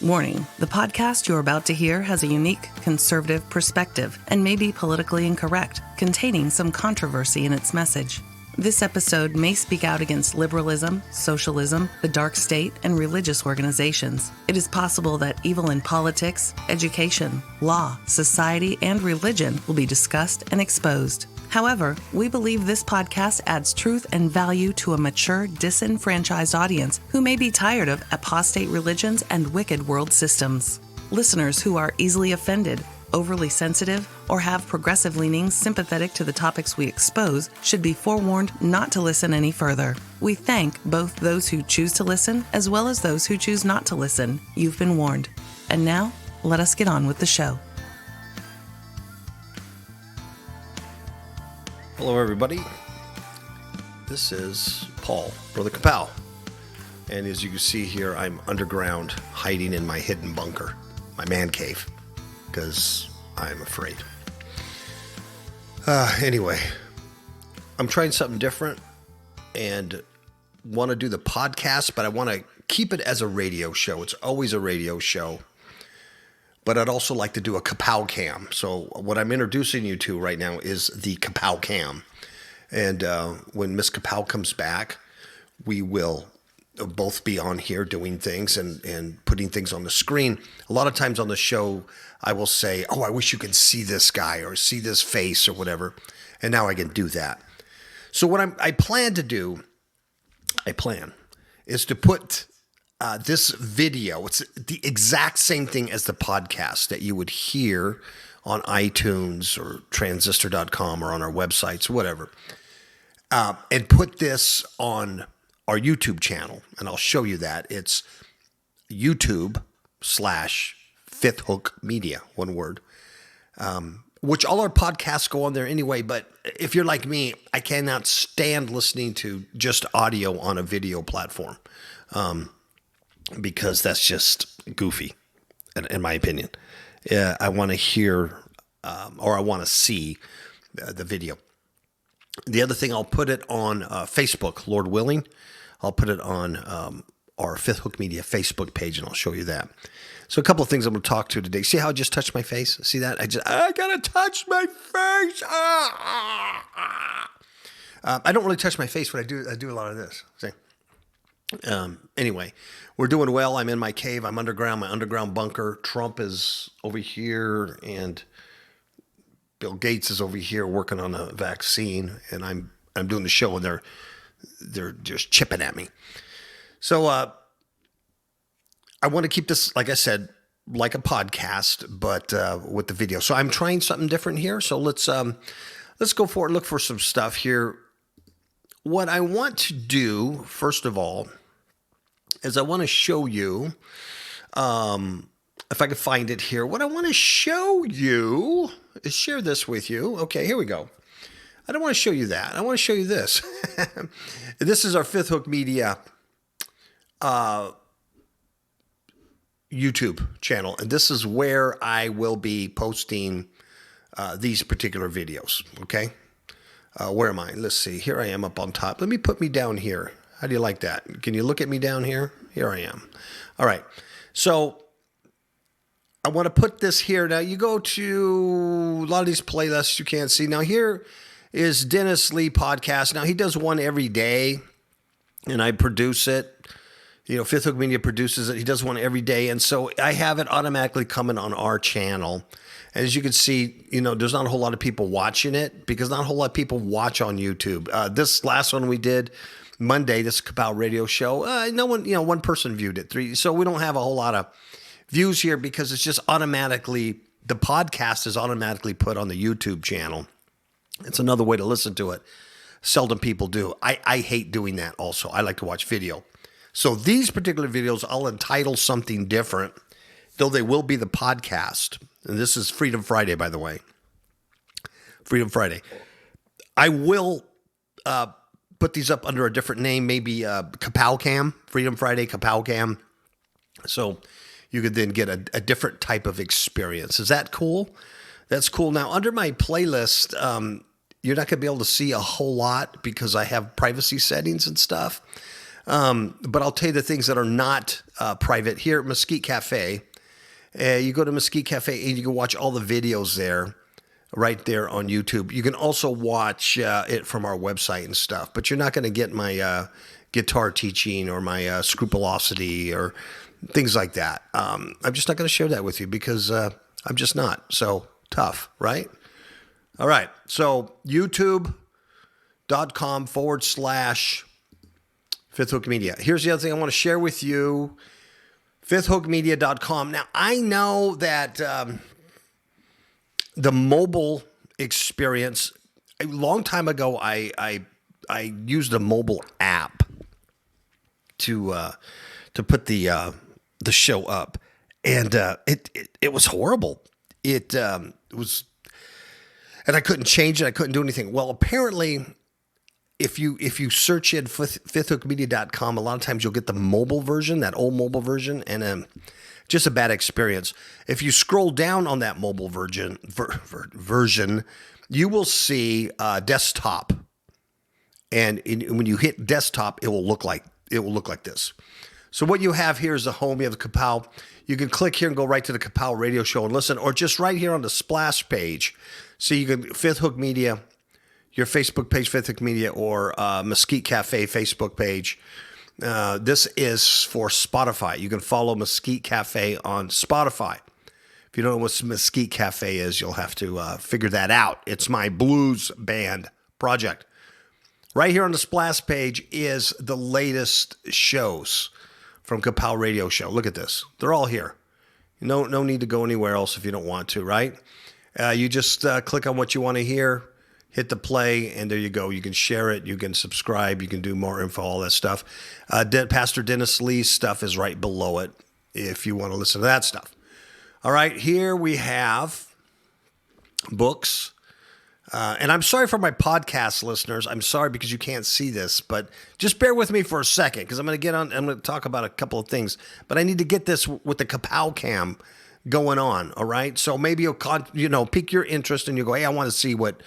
Warning, the podcast you're about to hear has a unique, conservative perspective and may be politically incorrect, containing some controversy in its message. This episode may speak out against liberalism, socialism, the dark state, and religious organizations. It is possible that evil in politics, education, law, society, and religion will be discussed and exposed. However, we believe this podcast adds truth and value to a mature, disenfranchised audience who may be tired of apostate religions and wicked world systems. Listeners who are easily offended, overly sensitive, or have progressive leanings sympathetic to the topics we expose should be forewarned not to listen any further. We thank both those who choose to listen as well as those who choose not to listen. You've been warned. And now, let us get on with the show. Hello, everybody. This is Paul, Brother KAPOW. And as you can see here, I'm underground, hiding in my hidden bunker, my man cave, because I'm afraid. Anyway, I'm trying something different and want to do the podcast, but I want to keep it as a radio show. It's always a radio show. But I'd also like to do a KAPOW CAM. So what I'm introducing you to right now is the KAPOW CAM. And when Miss KAPOW comes back, we will both be on here doing things and putting things on the screen. A lot of times on the show, I will say, oh, I wish you could see this guy or see this face or whatever. And now I can do that. So what I plan is to put this video, it's the exact same thing as the podcast that you would hear on iTunes or transistor.com or on our websites, whatever, and put this on our YouTube channel. And I'll show you that. It's YouTube/Fifth Hook Media, one word, which all our podcasts go on there anyway. But if you're like me, I cannot stand listening to just audio on a video platform. Because that's just goofy, in my opinion. I want to hear or I want to see the video. The other thing, I'll put it on Facebook, Lord willing. I'll put it on our Fifth Hook Media Facebook page, and I'll show you that. So a couple of things I'm going to talk to today. See how I just touched my face? See that? I got to touch my face. I don't really touch my face, but I do a lot of this. See? Anyway, we're doing well. I'm in my cave. I'm underground, my underground bunker. Trump is over here and Bill Gates is over here working on a vaccine, and I'm doing the show and they're just chipping at me. So, I want to keep this, like I said, like a podcast, but, with the video. So I'm trying something different here. So let's go for it. Look for some stuff here. What I want to do, first of all, is I want to show you, if I can find it here, what I want to show you is share this with you. Okay, here we go. I don't want to show you that. I want to show you this. This is our Fifth Hook Media YouTube channel, and this is where I will be posting these particular videos, okay? Where am I? Let's see. Here I am up on top. Let me put me down here. How do you like that? Can you look at me down here? Here I am. All right. So I want to put this here. Now you go to a lot of these playlists you can't see. Now here is Dennis Lee podcast. Now he does one every day and I produce it. You know, Fifth Hook Media produces it. He does one every day. And so I have it automatically coming on our channel. And as you can see, you know, there's not a whole lot of people watching it because not a whole lot of people watch on YouTube. This last one we did Monday, this KAPOW radio show, no one, one person viewed it. 3. So we don't have a whole lot of views here because it's just automatically, the podcast is automatically put on the YouTube channel. It's another way to listen to it. Seldom people do. I hate doing that also. I like to watch video. So these particular videos, I'll entitle something different, though they will be the podcast. And this is Freedom Friday, by the way. Freedom Friday. I will put these up under a different name, maybe KAPOW CAM, Freedom Friday, KAPOW CAM. So you could then get a different type of experience. Is that cool? That's cool. Now, under my playlist, you're not going to be able to see a whole lot because I have privacy settings and stuff. But I'll tell you the things that are not private. Here at Mesquite Cafe, you go to Mesquite Cafe and you can watch all the videos there, right there on YouTube. You can also watch it from our website and stuff, but you're not going to get my guitar teaching or my scrupulosity or things like that. I'm just not going to share that with you because I'm just not. So tough, right? All right. So youtube.com/Fifth Hook Media. Here's the other thing I want to share with you. fifthhookmedia.com. Now, I know that the mobile experience, a long time ago, I used a mobile app to put the show up, and it was horrible. It was, and I couldn't change it. I couldn't do anything. Well, apparently, if you search in fifthhookmedia.com, a lot of times you'll get the mobile version, that old mobile version, and just a bad experience. If you scroll down on that mobile version, you will see desktop, and when you hit desktop, it will look like this. So what you have here is the home. You have the KAPOW. You can click here and go right to the KAPOW radio show and listen, or just right here on the splash page. So you can Fifth Hook Media, your Facebook page, Fifth Hook Media, or Mesquite Cafe Facebook page. This is for Spotify. You can follow Mesquite Cafe on Spotify. If you don't know what Mesquite Cafe is, you'll have to figure that out. It's my blues band project. Right here on the splash page is the latest shows from KAPOW Radio Show. Look at this. They're all here. No need to go anywhere else if you don't want to, right? You just click on what you want to hear, hit the play, and there you go. You can share it. You can subscribe. You can do more info, all that stuff. Pastor Dennis Lee's stuff is right below it if you want to listen to that stuff. All right, here we have books. And I'm sorry for my podcast listeners. I'm sorry because you can't see this, but just bear with me for a second because I'm going to talk about a couple of things, but I need to get this with the KAPOW Cam going on. All right. So maybe you'll pique your interest and you go, hey, I want to see what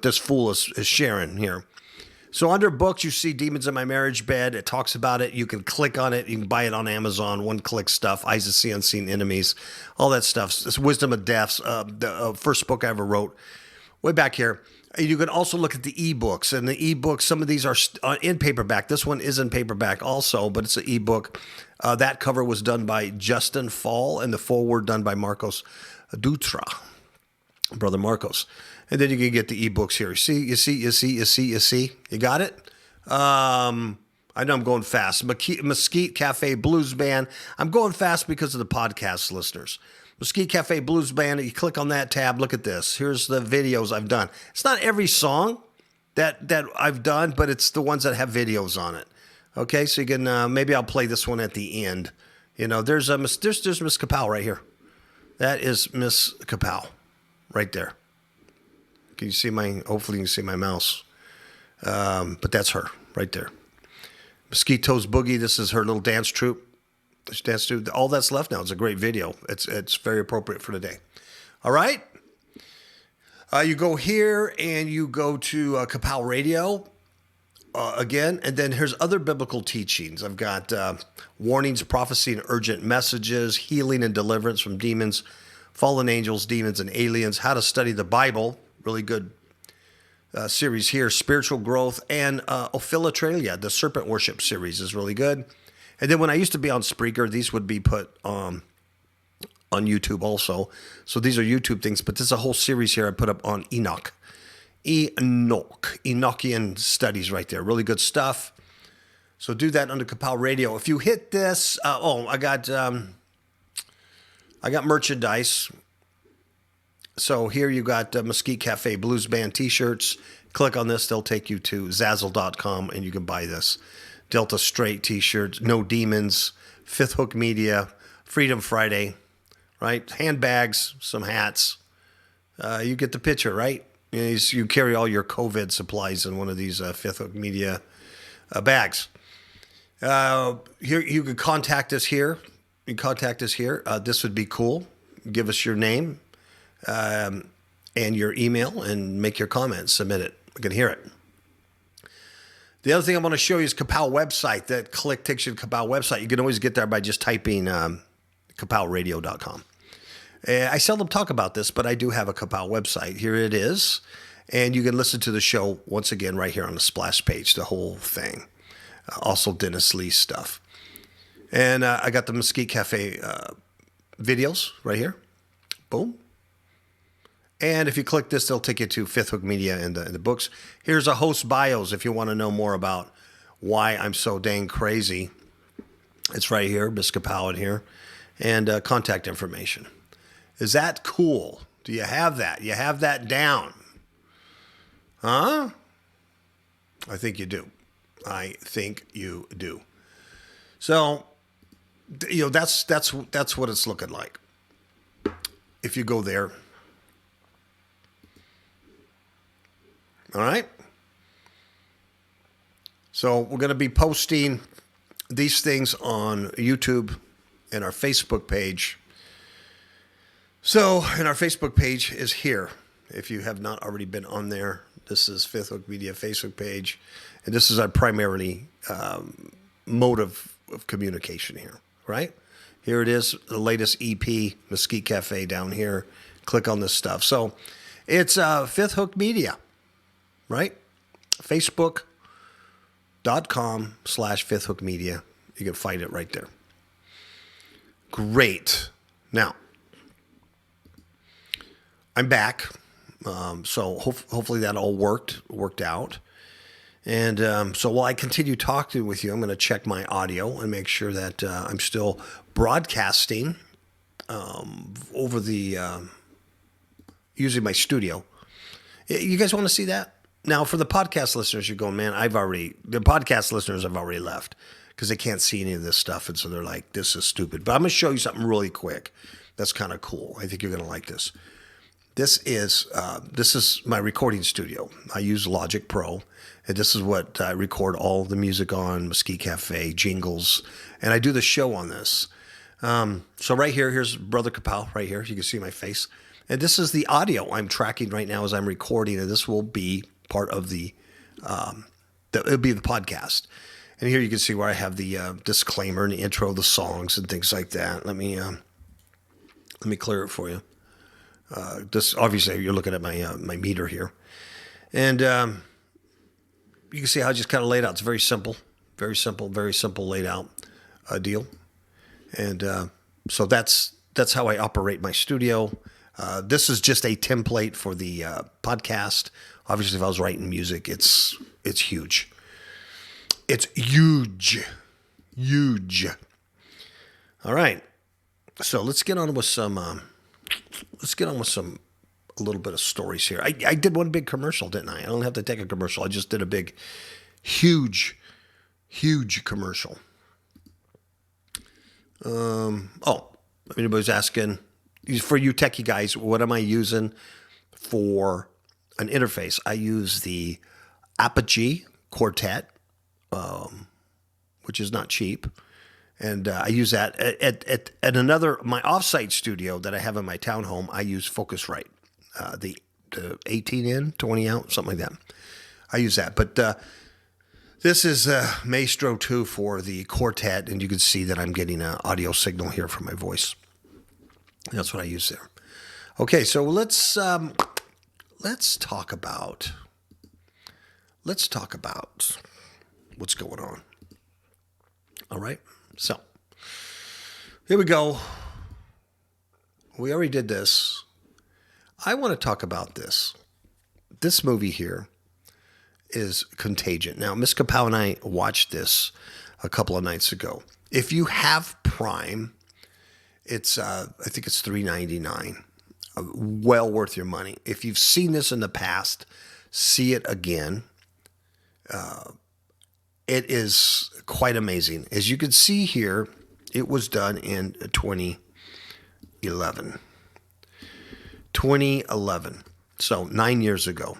this fool is sharing here. So under books, you see Demons in My Marriage Bed. It talks about it. You can click on it. You can buy it on Amazon. One-click stuff. Eyes to See Unseen Enemies. All that stuff. It's Wisdom of Deaths. The first book I ever wrote. Way back here. You can also look at the ebooks. And the ebooks, some of these are in paperback. This one is in paperback also, but it's an ebook. That cover was done by Justin Fall, and the foreword done by Marcos Dutra, Brother Marcos. And then you can get the ebooks here. You see? You got it? I know I'm going fast. Mesquite Cafe Blues Band. I'm going fast because of the podcast listeners. Mesquite Cafe Blues Band. You click on that tab. Look at this. Here's the videos I've done. It's not every song that I've done, but it's the ones that have videos on it. Okay, so you can maybe I'll play this one at the end. There's Miss KAPOW right here. That is Miss KAPOW right there. Can you see hopefully you can see my mouse. But that's her right there. Mosquitoes Boogie. This is her little dance troupe. All that's left now is a great video. It's very appropriate for today. All right. You go here and you go to KAPOW Radio again, and then here's other biblical teachings. I've got warnings, prophecy, and urgent messages, healing and deliverance from demons, fallen angels, demons, and aliens, how to study the Bible. Really good series here. Spiritual growth, and Ophilatralia, the serpent worship series is really good. And then when I used to be on Spreaker, these would be put on YouTube also. So these are YouTube things, but this is a whole series here I put up on Enochian studies right there. Really good stuff. So do that under KAPOW Radio. If you hit this, I got merchandise. So here you got Mesquite Cafe Blues Band t-shirts. Click on this. They'll take you to Zazzle.com and you can buy this. Delta Straight t-shirts, No Demons, Fifth Hook Media, Freedom Friday, right? Handbags, some hats. You get the picture, right? You carry all your COVID supplies in one of these Fifth Hook Media bags. Here you can contact us here. This would be cool. Give us your name and your email and make your comments. Submit it. We can hear it. The other thing I'm going to show you is KAPOW website. That click takes you to KAPOW website. You can always get there by just typing KAPOWradio.com. I seldom talk about this, but I do have a KAPOW website. Here it is. And you can listen to the show once again right here on the splash page, the whole thing. Also Dennis Lee stuff. And I got the Mesquite Cafe videos right here. Boom. And if you click this, they'll take you to Fifth Hook Media and the books. Here's a host bios if you want to know more about why I'm so dang crazy. It's right here, Miss KAPOW in here. And contact information. Is that cool? Do you have that? You have that down? Huh? I think you do. I think you do. So, that's what it's looking like. If you go there. All right. So we're going to be posting these things on YouTube and our Facebook page. So, and our Facebook page is here. If you have not already been on there, this is Fifth Hook Media Facebook page. And this is our primarily mode of communication here, right? Here it is, the latest EP, Mesquite Cafe down here. Click on this stuff. So it's Fifth Hook Media, right? Facebook.com/Fifth Hook Media. You can find it right there. Great. Now, I'm back. So hopefully that all worked out. And so while I continue talking with you, I'm going to check my audio and make sure that I'm still broadcasting over the using my studio. You guys want to see that? Now, for the podcast listeners, you're going, man, the podcast listeners have already left because they can't see any of this stuff. And so they're like, this is stupid. But I'm going to show you something really quick. That's kind of cool. I think you're going to like this. This is my recording studio. I use Logic Pro, and this is what I record all the music on, Mesquite Cafe, jingles, and I do the show on this. So right here, here's Brother KAPOW right here. You can see my face. And this is the audio I'm tracking right now as I'm recording, and this will be part of it'll be the podcast. And here you can see where I have the disclaimer and the intro, the songs and things like that. Let me clear it for you. This obviously you're looking at my meter here, and you can see how I just kind of laid out. It's very simple laid out deal, and so that's how I operate my studio. This is just a template for the podcast. Obviously, if I was writing music, it's huge. It's huge. All right, so let's get on with some. A little bit of stories here. I did one big commercial, didn't I? I don't have to take a commercial. I just did a big, huge commercial. Everybody's asking, for you techie guys, what am I using for an interface? I use the Apogee Quartet, which is not cheap. And I use that at my offsite studio that I have in my townhome. I use Focusrite, the 18 in, 20 out, something like that. I use that. But this is Maestro 2 for the Quartet, and you can see that I'm getting an audio signal here from my voice. That's what I use there. Okay, so let's talk about what's going on. All right. So, here we go. We already did this. I want to talk about this. This movie here is Contagion. Now, Miss KAPOW and I watched this a couple of nights ago. If you have Prime, it's I think it's $3.99. Well worth your money. If you've seen this in the past, see it again. It is quite amazing. As you can see here, it was done in 2011. 2011. So 9 years ago.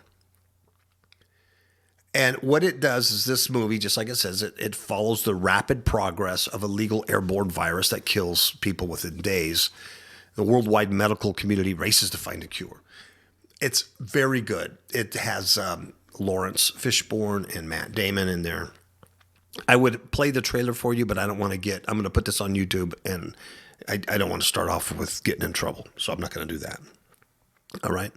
And what it does is this movie, just like it says, it follows the rapid progress of a lethal airborne virus that kills people within days. The worldwide medical community races to find a cure. It's very good. It has Lawrence Fishburne and Matt Damon in there. I would play the trailer for you, but I don't want to I'm going to put this on YouTube, and I don't want to start off with getting in trouble, so I'm not going to do that. All right.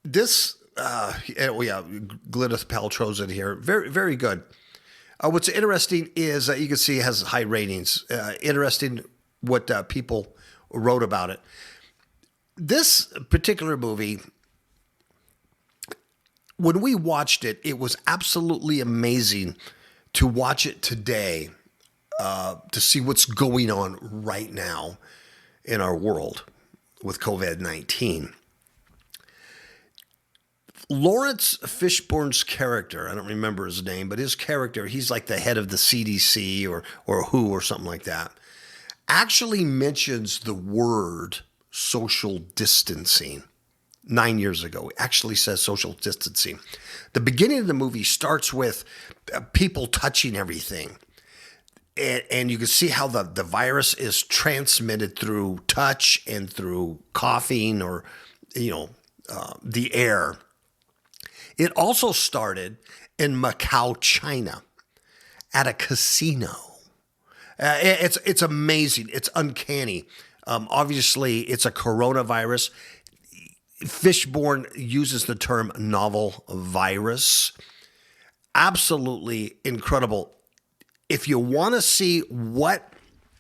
Gwyneth Paltrow's in here. Very, very good. What's interesting is you can see it has high ratings. Interesting what people wrote about it. This particular movie, when we watched it, it was absolutely amazing to watch it today, to see what's going on right now in our world with COVID-19. Lawrence Fishburne's character, I don't remember his name, but his character, he's like the head of the CDC or WHO or something like that, actually mentions the word social distancing 9 years ago. It actually says social distancing. The beginning of the movie starts with people touching everything. And you can see how the virus is transmitted through touch and through coughing or, the air. It also started in Macau, China, at a casino. It's amazing. It's uncanny. Obviously, it's a coronavirus. Fishburne uses the term novel virus. Absolutely incredible. If you want to see where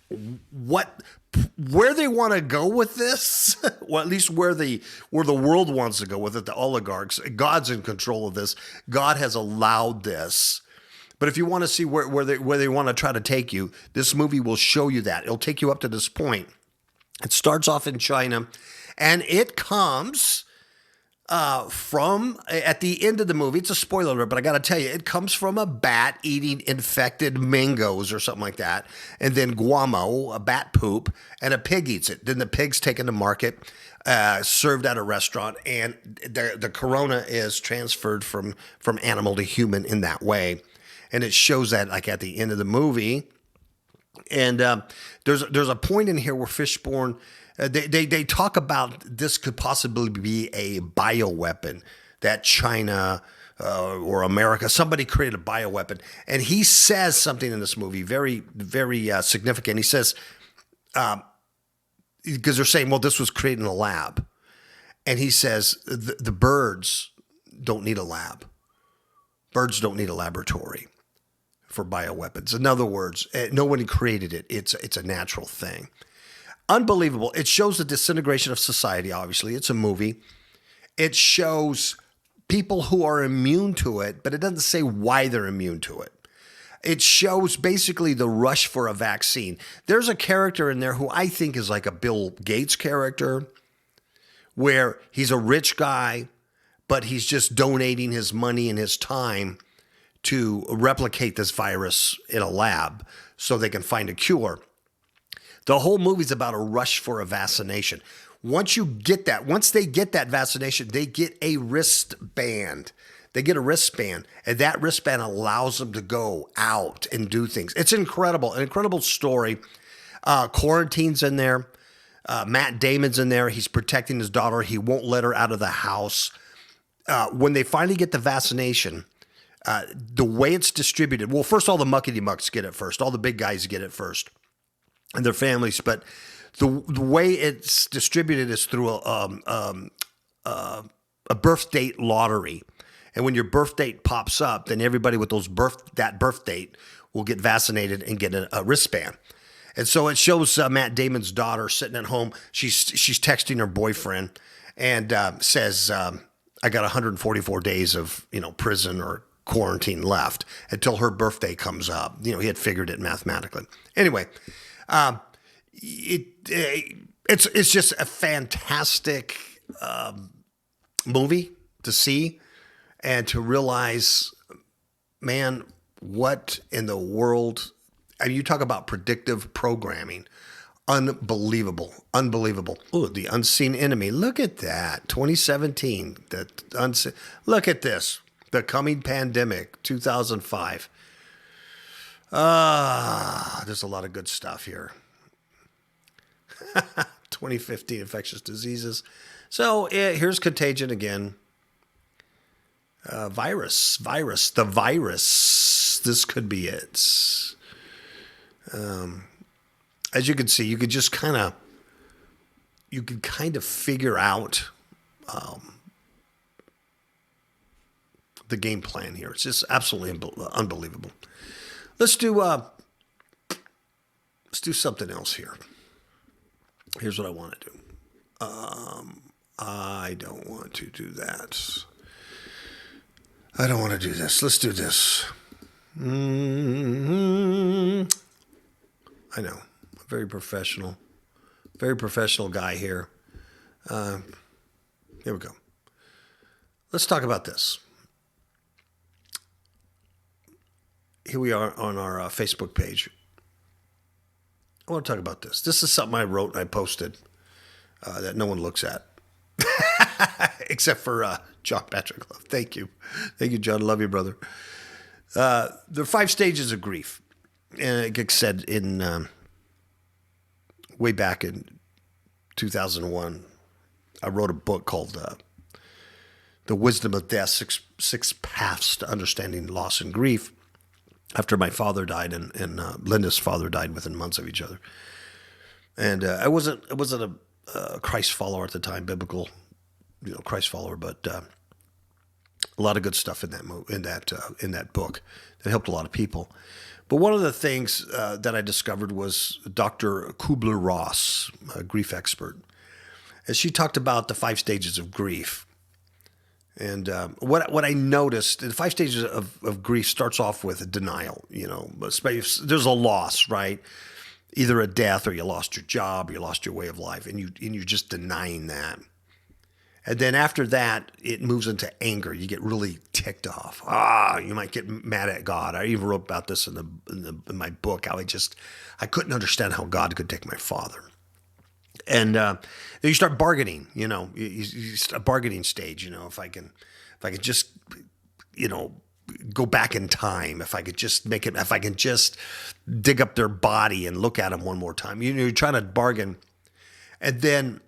they want to go with this, well, at least where the world wants to go with it, the oligarchs, God's in control of this. God has allowed this. But if you want to see where they want to try to take you, this movie will show you that. It'll take you up to this point. It starts off in China, and it comes from, at the end of the movie, it's a spoiler alert, but I got to tell you, it comes from a bat eating infected mangoes or something like that, and then guamo, a bat poop, and a pig eats it. Then the pig's taken to market, served at a restaurant, and the corona is transferred from animal to human in that way. And it shows that like at the end of the movie. And there's a point in here where Fishburne, they talk about this could possibly be a bioweapon that China or America, somebody created a bioweapon. And he says something in this movie very, very significant. He says, because they're saying, well, this was created in a lab. And he says, the birds don't need a lab. Birds don't need a laboratory for bioweapons. In other words, nobody created it. It's a natural thing. Unbelievable. It shows the disintegration of society, obviously. It's a movie. It shows people who are immune to it, but it doesn't say why they're immune to it. It shows basically the rush for a vaccine. There's a character in there who I think is like a Bill Gates character, where he's a rich guy, but he's just donating his money and his time to replicate this virus in a lab so they can find a cure. The whole movie's about a rush for a vaccination. Once they get that vaccination, they get a wristband. They get a wristband, and that wristband allows them to go out and do things. It's incredible, an incredible story. Quarantine's in there. Matt Damon's in there. He's protecting his daughter. He won't let her out of the house. When they finally get the vaccination, the way it's distributed, well, first all the muckety-mucks get it first. All the big guys get it first and their families. But the way it's distributed is through a birth date lottery. And when your birth date pops up, then everybody with that birth date will get vaccinated and get a wristband. And so it shows Matt Damon's daughter sitting at home. She's texting her boyfriend and says, I got 144 days of prison or quarantine left until her birthday comes up. He had figured it mathematically. Anyway, it's just a fantastic movie to see and to realize, man, what in the world. I mean, you talk about predictive programming. Unbelievable. Oh, The Unseen Enemy. Look at that. 2017. Look at this. The Coming Pandemic, 2005. There's a lot of good stuff here. 2015 infectious diseases. So here's Contagion again. The virus. This could be it. As you can see, you could kind of figure out the game plan here. It's just absolutely unbelievable. Let's do something else here. Here's what I want to do. I don't want to do that. I don't want to do this. Let's do this. I know. Very professional guy here. Here we go. Let's talk about this. Here we are on our Facebook page. I want to talk about this. This is something I wrote and I posted that no one looks at. Except for John Patrick Love. Thank you. Thank you, John. Love you, brother. There are 5 stages of grief. And it gets said in way back in 2001, I wrote a book called The Wisdom of Death, Six Paths to Understanding Loss and Grief, after my father died and Linda's father died within months of each other. And I wasn't a Christ follower at the time, biblical, Christ follower, but a lot of good stuff in that book that helped a lot of people. But one of the things that I discovered was Dr. Kubler-Ross, a grief expert, and she talked about the 5 stages of grief. And what I noticed, the 5 stages of grief starts off with a denial. There's a loss, right? Either a death, or you lost your job, or you lost your way of life, and you're just denying that. And then after that, it moves into anger. You get really ticked off. You might get mad at God. I even wrote about this in my book. How I couldn't understand how God could take my father. And then you start bargaining. You start a bargaining stage. If I can just, go back in time. If I could just make it. If I can just dig up their body and look at them one more time. You're trying to bargain, and then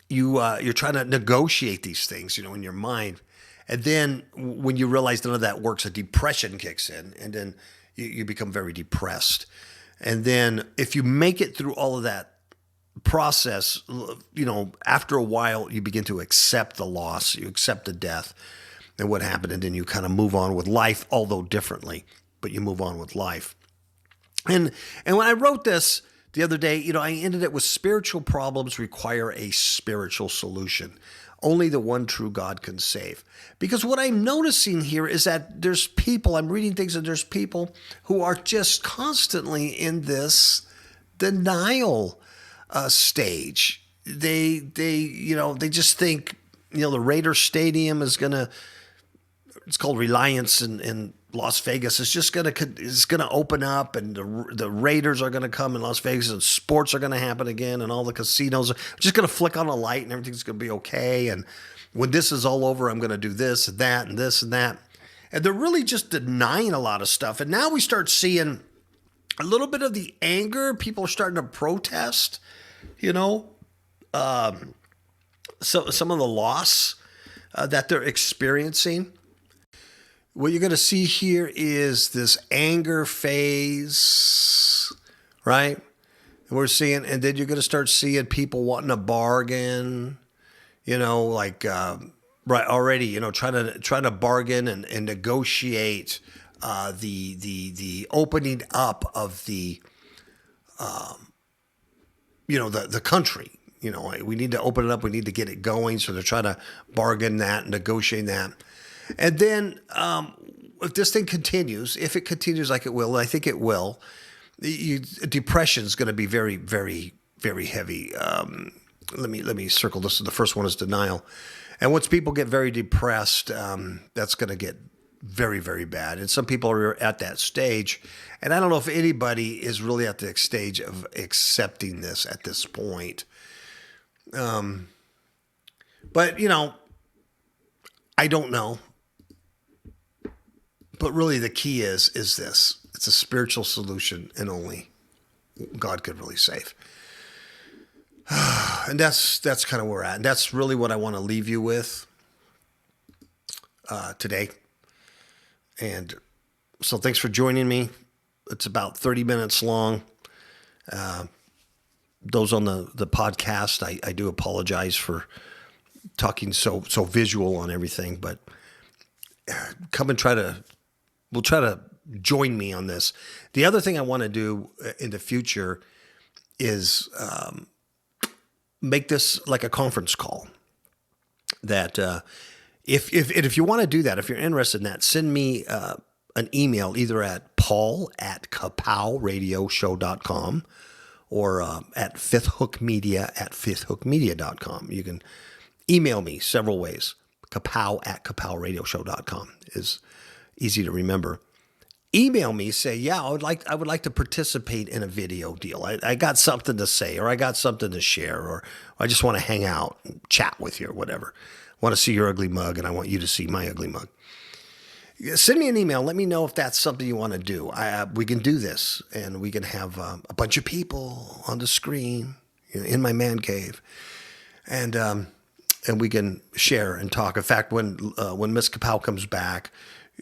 you're trying to negotiate these things, in your mind. And then when you realize none of that works, a depression kicks in, and then you become very depressed. And then if you make it through all of that process, after a while, you begin to accept the loss, you accept the death and what happened, and then you kind of move on with life, although differently, but you move on with life. And when I wrote this the other day, I ended it with spiritual problems require a spiritual solution. Only the one true God can save. Because what I'm noticing here is that there's people, I'm reading things, and there's people who are just constantly in this denial stage. They just think, the Raiders Stadium is it's called Reliance in Las Vegas. It's gonna open up, and the Raiders are gonna come in Las Vegas, and sports are gonna happen again, and all the casinos are just gonna flick on a light, and everything's gonna be okay. And when this is all over, I'm gonna do this and that and this and that. And they're really just denying a lot of stuff. And now we start seeing a little bit of the anger. People are starting to protest, so some of the loss that they're experiencing. What you're going to see here is this anger phase, right? And and then you're going to start seeing people wanting to bargain, right already, trying to bargain and negotiate the opening up of the country. We need to open it up. We need to get it going. So they're trying to bargain that, negotiate that. And then if this thing continues, if it continues like it will, and I think it will, depression is going to be very, very, very heavy. Let me circle this. The first one is denial. And once people get very depressed, that's going to get very, very bad. And some people are at that stage. And I don't know if anybody is really at the stage of accepting this at this point. But, I don't know. But really the key is this. It's a spiritual solution, and only God could really save. And that's kind of where we're at. And that's really what I want to leave you with. today. And so thanks for joining me. It's about 30 minutes long. Those on the podcast, I do apologize for talking so visual on everything, but come and we'll try to join me on this. The other thing I want to do in the future is make this like a conference call. That if you want to do that, if you're interested in that, send me an email either at paul@kapowradioshow.com or at fifthhookmedia@fifthhookmedia.com. You can email me several ways. kapow@kapowradioshow.com is easy to remember. Email me, say, yeah, I would like to participate in a video deal. I got something to say, or I got something to share, or I just want to hang out and chat with you or whatever. I want to see your ugly mug, and I want you to see my ugly mug. Send me an email. Let me know if that's something you want to do. We can do this, and we can have a bunch of people on the screen in my man cave, and we can share and talk. In fact, when Miss KAPOW comes back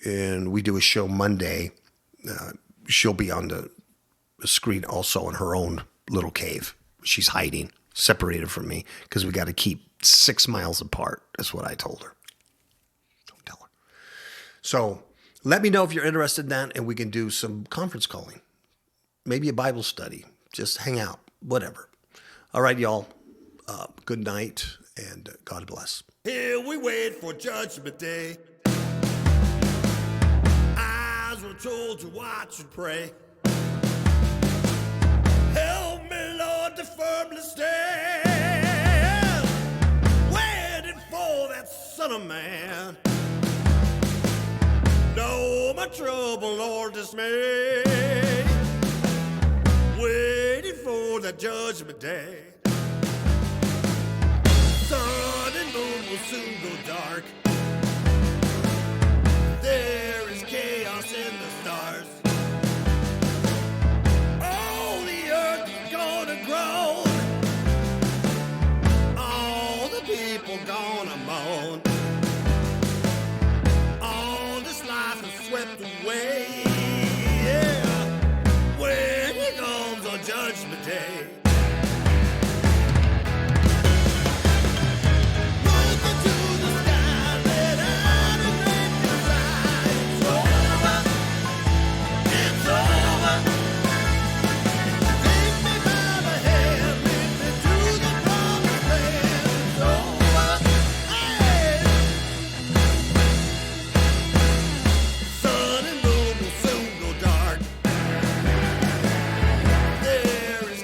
and we do a show Monday, she'll be on the screen also in her own little cave. She's hiding, separated from me, because we got to keep 6 miles apart. That's what I told her. Don't tell her. So let me know if you're interested in that, and we can do some conference calling. Maybe a Bible study. Just hang out, whatever. All right, y'all. Good night, and God bless. Here we wait for Judgment Day. Eyes were told to watch and pray. Help me, Lord, to firmly stand, waiting for that Son of Man. No, my trouble, Lord, dismay, waiting for that Judgment Day. Sun and moon will soon go dark. There is chaos in the stars. All the earth is gonna groan. All the people gonna moan. All this life is swept away. Yeah, when he comes on Judgment Day.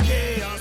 Chaos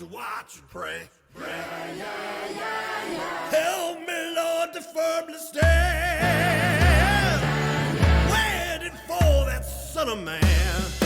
to watch and pray. Help me, Lord, to firmly stand, waiting for that Son of Man.